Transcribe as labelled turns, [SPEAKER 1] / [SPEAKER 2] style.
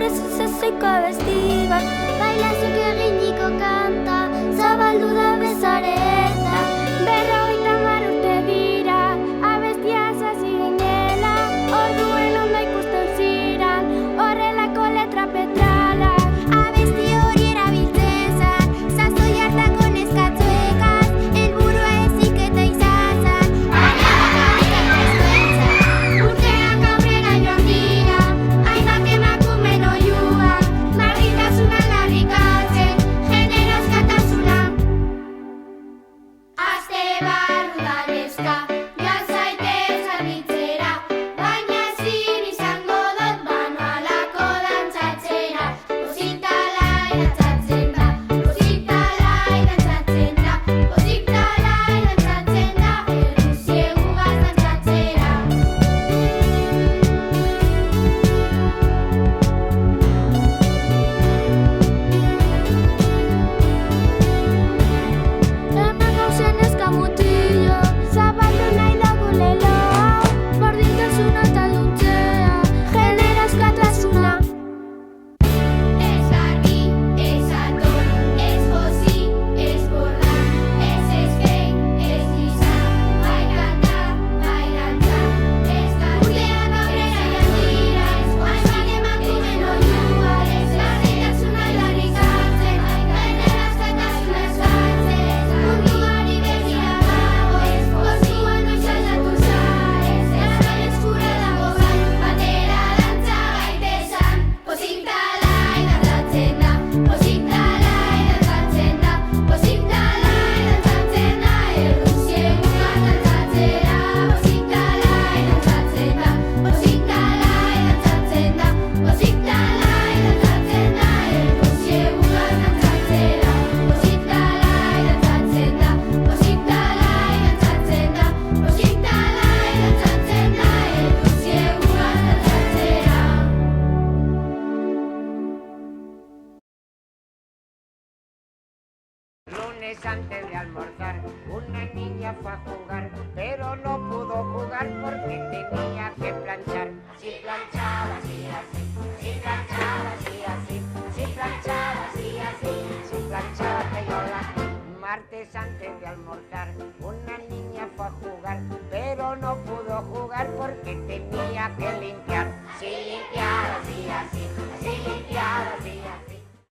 [SPEAKER 1] Zezoiko abestibat, baila zuk eginiko kanta, zabaldu da bezareta. 50 urte dira, abestia hasi ginela, orduen ondo ikusten ziran, horrelako letra petralak. Abesti hori erabiltzen zan, sasoi hartako neskatzuekaz, helburua heziketa izan zan, baina bakarrik urteak aurrera joan dira, hainbat emakumen oihuak, berdintasuna aldarrikatzen, genero askatasuna. Aste barru da neska, joan zaitez garbitzera, baina ezin izango dut manualako dantzatzera. Posik-talai dantzatzen da, posik-talai dantzatzen da, posik-talai dantzatzen da, errusiegugaz dantzatzera. Hemen gauzen neska mutila, zabaldu nahi dugu leloa, berdintasuna eta duntzea, genero askatasuna. Ez argi, ez ator, ez josi, ez borda, ez eskei, ez izan, bai kanta, bai dantza, ez urteak aurrera joan dira, hainbat emakumen oihuak, berdintasuna aldarrikatzen, genero askatasuna eskatzen, munduari begira dago, kontua noiz aldatu zaren, euskal eskura dago bai, batera dantza gaitezen. Posik-talai dantzatzen da, posik-talai dantzatzen da, posik-talai dantzatzen da, errusiegugaz dantzatzera. Posik-talai dantzatzen da, posik-talai dantzatzen da, posik-talai dantzatzen da, errusiegugaz dantzatzera. Posik-talai dantzatzen da, posik-talai dantzatzen da, posik-talai dantzatzen da, errusiegugaz dantzatzera.
[SPEAKER 2] Lunes antes de almorzar, una niña fue a jugar, pero no pudo jugar porque tenía que planchar. Si planchaba así, así, si planchaba así, así, si planchaba así, así, si planchaba peyola. Martes antes de almorzar, una niña fue a jugar, pero no pudo jugar porque tenía que limpiar.